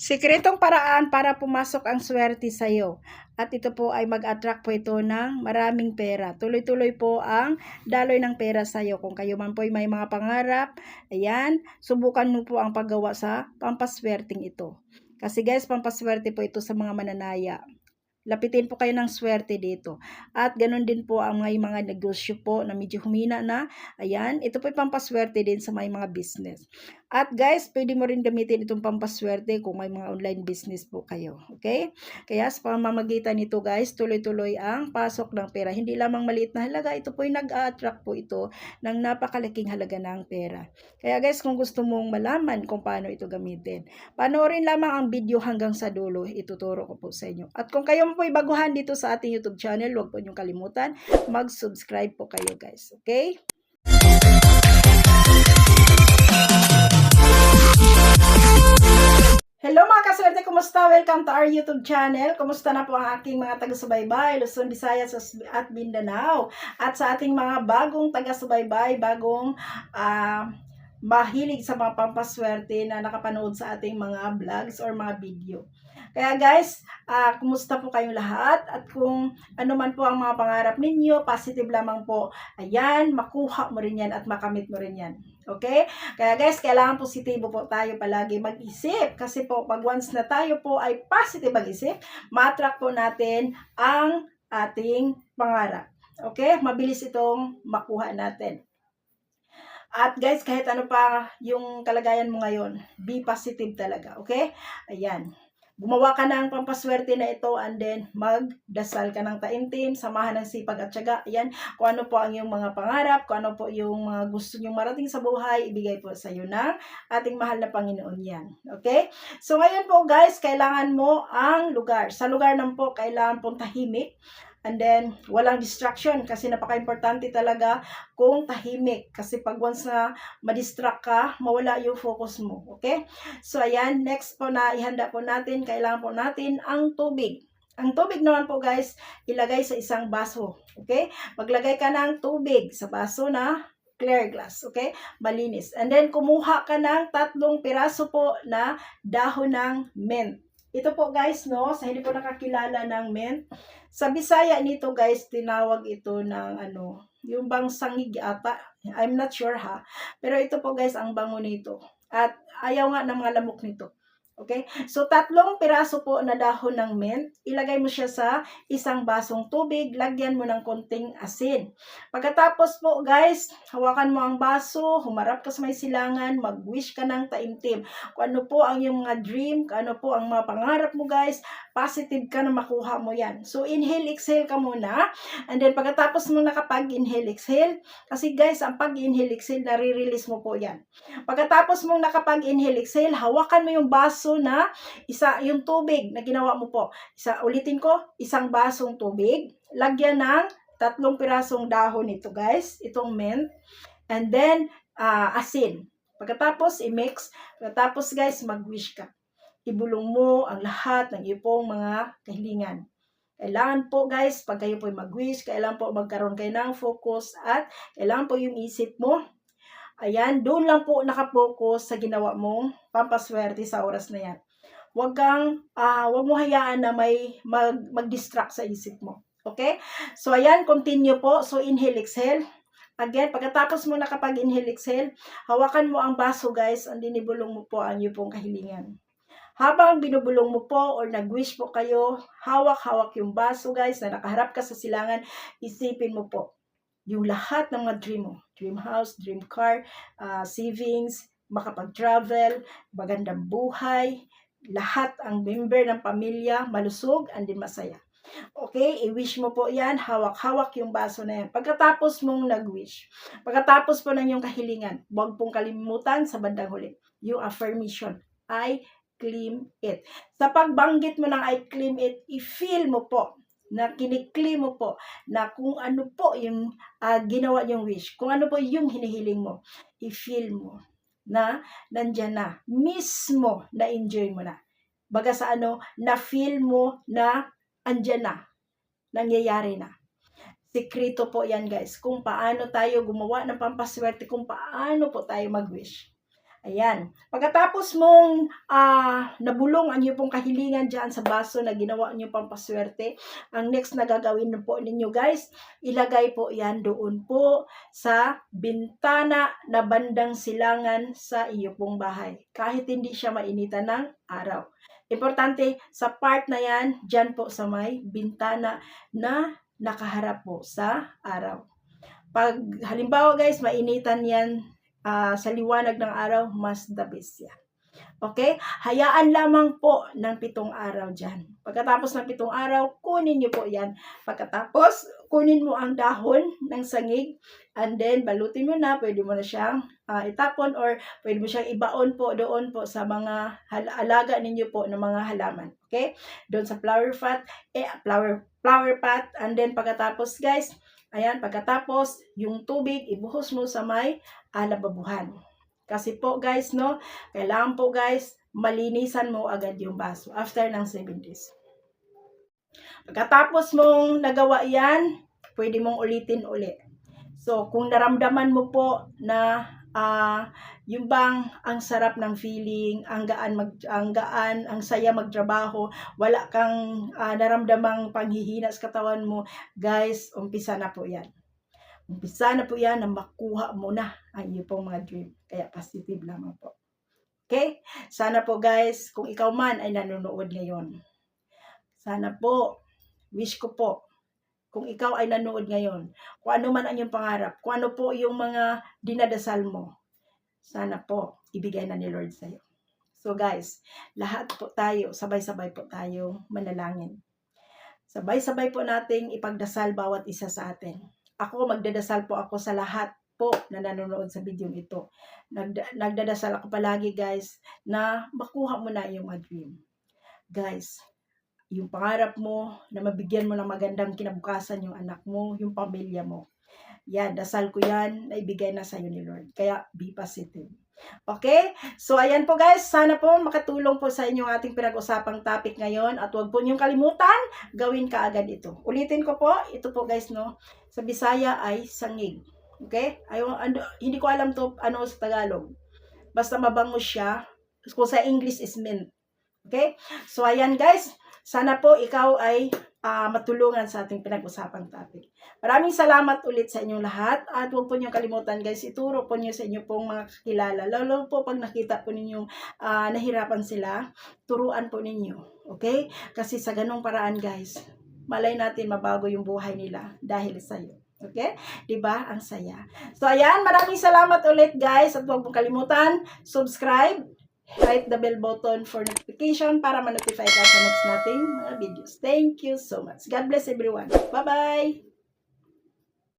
Sikretong paraan para pumasok ang swerte sa iyo. At ito po ay mag-attract po ito ng maraming pera. Tuloy-tuloy po ang daloy ng pera sa iyo. Kung kayo man po ay may mga pangarap, ayan, subukan mo po ang paggawa sa pampaswerteng ito. Kasi guys, pampaswerte po ito sa mga mananaya. Lapitin po kayo ng swerte dito. At ganun din po ang mga negosyo po na medyo humina na. Ayan, ito po ay pampaswerte din sa may mga business. At guys, pwede mo rin gamitin itong pampaswerte kung may mga online business po kayo. Okay? Kaya sa pamamagitan nito guys, tuloy-tuloy ang pasok ng pera. Hindi lamang maliit na halaga, ito po ay nag-a-attract po ito ng napakalaking halaga ng pera. Kaya guys, kung gusto mong malaman kung paano ito gamitin, panoorin lamang ang video hanggang sa dulo. Ituturo ko po sa inyo. At kung kayo po ay baguhan dito sa ating YouTube channel, huwag po niyong kalimutan, mag-subscribe po kayo guys. Okay? Hello mga kaswerte, kumusta? Welcome to our YouTube channel. Kumusta na po ang aking mga taga-subaybay, Luzon, Visayas at Mindanao. At sa ating mga bagong taga-subaybay, bagong mahilig sa mga pampaswerte na nakapanood sa ating mga vlogs or mga video. Kaya guys, kumusta po kayong lahat? At kung ano man po ang mga pangarap ninyo, positive lamang po. Ayan, makuha mo rin yan at makamit mo rin yan. Okay? Kaya guys, kailangan positibo po tayo palagi mag-isip. Kasi po, pag once na tayo po ay positive mag-isip, ma-attract po natin ang ating pangarap. Okay? Mabilis itong makuha natin. At guys, kahit ano pa yung kalagayan mo ngayon, be positive talaga. Okay? Ayan. Gumawa ka ng pampaswerte na ito and then magdasal ka ng taimtim, samahan ng sipag at tiyaga. Ayan, kung ano po ang iyong mga pangarap, kung ano po yung mga gusto nyong marating sa buhay, ibigay po sa iyo ng ating mahal na Panginoon yan. Okay? So ngayon po guys, kailangan mo ang lugar. Sa lugar naman po, kailangan pong tahimik. And then, walang distraction kasi napaka-importante talaga kung tahimik. Kasi pag once na madistract ka, mawala yung focus mo. Okay? So, ayan. Next po na ihanda po natin, kailangan po natin ang tubig. Ang tubig naman po guys, ilagay sa isang baso. Okay? Maglagay ka ng tubig sa baso na clear glass. Okay? Malinis. And then, kumuha ka ng 3 piraso po na dahon ng mint. Ito po guys, no, sa hindi po nakakilala ng mint, sa Bisaya nito guys, tinawag ito ng yung bang sangig ata. I'm not sure ha. Pero ito po guys, ang bango nito. At ayaw nga ng mga lamok nito. Okay? So, 3 piraso po na dahon ng mint. Ilagay mo siya sa isang basong tubig. Lagyan mo ng konting asin. Pagkatapos po, guys, hawakan mo ang baso, humarap ka sa may silangan, mag-wish ka ng taimtim. Kung ano po ang iyong mga dream, kung ano po ang mga pangarap mo, guys, positive ka na makuha mo yan. So, inhale, exhale ka muna. And then, pagkatapos mo nakapag-inhale, exhale, kasi guys, ang pag-inhale, exhale, nare-release mo po yan. Pagkatapos mong nakapag-inhale, exhale, hawakan mo yung baso na yung tubig na ginawa mo po. Ulitin ko, isang basong tubig, lagyan ng 3 pirasong dahon nito guys, itong mint, and then asin. Pagkatapos i-mix, pagkatapos guys mag-wish ka. Ibulong mo ang lahat ng iyong mga kahilingan. Kailangan po guys, pag kayo po mag-wish, kailangan po magkaroon kayo ng focus at kailangan po yung isip mo, ayan, doon lang po nakapokus sa ginawa mong pampaswerte sa oras na yan. Huwag mo hayaan na may mag-distract sa isip mo. Okay? So, ayan, continue po. So, inhale, exhale. Again, pagkatapos mo nakapag-inhale, exhale, hawakan mo ang baso, guys, and dinibulong mo po ang iyong pong kahilingan. Habang binubulong mo po or nag-wish po kayo, hawak-hawak yung baso, guys, na nakaharap ka sa silangan, isipin mo po yung lahat ng mga dream mo. Dream house, dream car, savings, makapag-travel, magandang buhay, lahat ang member ng pamilya, malusog, and din masaya. Okay, i-wish mo po yan, hawak-hawak yung baso na yan. Pagkatapos mong nag-wish, pagkatapos po ng iyong kahilingan, huwag pong kalimutan sa bandang huli, yung affirmation, I claim it. Sa pagbanggit mo ng I claim it, i-feel mo po, na kinikli mo po, na kung ano po yung ginawa yung wish, kung ano po yung hinihiling mo, i-feel mo na nandyan na, mismo na enjoy mo na. Baga sa na-feel mo na andyan na, nangyayari na. Sekreto po yan guys, kung paano tayo gumawa ng pampaswerte, kung paano po tayo mag-wish. Ayan. Pagkatapos mong nabulong ang iyong pong kahilingan dyan sa baso na ginawa niyo pang paswerte, ang next na gagawin na po ninyo guys, ilagay po yan doon po sa bintana na bandang silangan sa iyo pong bahay. Kahit hindi siya mainitan ng araw. Importante, sa part na yan, dyan po sa may bintana na nakaharap po sa araw. Pag halimbawa guys, mainitan yan sa liwanag ng araw, mas the best yan. Okay? Hayaan lamang po ng 7 araw dyan. Pagkatapos ng 7 araw, kunin nyo po yan. Pagkatapos, kunin mo ang dahon ng sangig and then balutin mo na. Pwede mo na siyang itapon or pwede mo siyang ibaon po doon po sa mga alaga ninyo po ng mga halaman. Okay? Doon sa flower pot. And then pagkatapos guys, ayan, pagkatapos, yung tubig, ibuhos mo sa may lababuhan. Kasi po guys, no, kailangan po guys, malinisan mo agad yung baso after ng 7 days. Pagkatapos mong nagawa yan, pwede mong ulitin uli. So, kung naramdaman mo po na yung bang ang sarap ng feeling, ang gaan, ang saya magtrabaho, wala kang naramdamang panghihina sa katawan mo, guys, umpisa na po yan. Umpisa na po yan na makuha mo na ang iyong pong mga dream. Kaya positive lamang po. Okay? Sana po guys, kung ikaw man ay nanonood ngayon. Sana po, wish ko po, kung ikaw ay nanonood ngayon, kung ano man ang iyong pangarap, kung ano po yung mga dinadasal mo, sana po, ibigay na ni Lord sa'yo. So guys, lahat po tayo, sabay-sabay po tayo manalangin. Sabay-sabay po nating ipagdasal bawat isa sa atin. Ako, magdadasal po ako sa lahat po na nanonood sa video ito. Nagdadasal ako palagi guys na makuha mo na yung mga dream. Guys, yung pangarap mo na mabigyan mo ng magandang kinabukasan yung anak mo, yung pamilya mo. Yan, dasal ko yan na ibigay na sa'yo ni Lord. Kaya, be positive. Okay? So, ayan po guys. Sana po makatulong po sa inyong ating pinag-usapang topic ngayon. At huwag po niyong kalimutan, gawin ka agad ito. Ulitin ko po, ito po guys, no? Sa Bisaya ay sangig. Okay? Hindi ko alam to ano sa Tagalog. Basta mabango siya. Kung sa English is mint. Okay? So, ayan guys. Sana po ikaw ay matulungan sa ating pinag-usapang topic. Maraming salamat ulit sa inyong lahat. At huwag po niyong kalimutan guys, ituro po niyo sa inyo pong mga kakilala. Lalo po pag nakita po ninyong nahirapan sila, turuan po ninyo. Okay? Kasi sa ganong paraan guys, malay natin mabago yung buhay nila dahil sa iyo. Okay? Diba? Ang saya. So, ayan. Maraming salamat ulit guys. At huwag pong kalimutan, subscribe, hit the bell button for notification para ma-notify ka sa next nating mga videos. Thank you so much. God bless everyone. Bye-bye!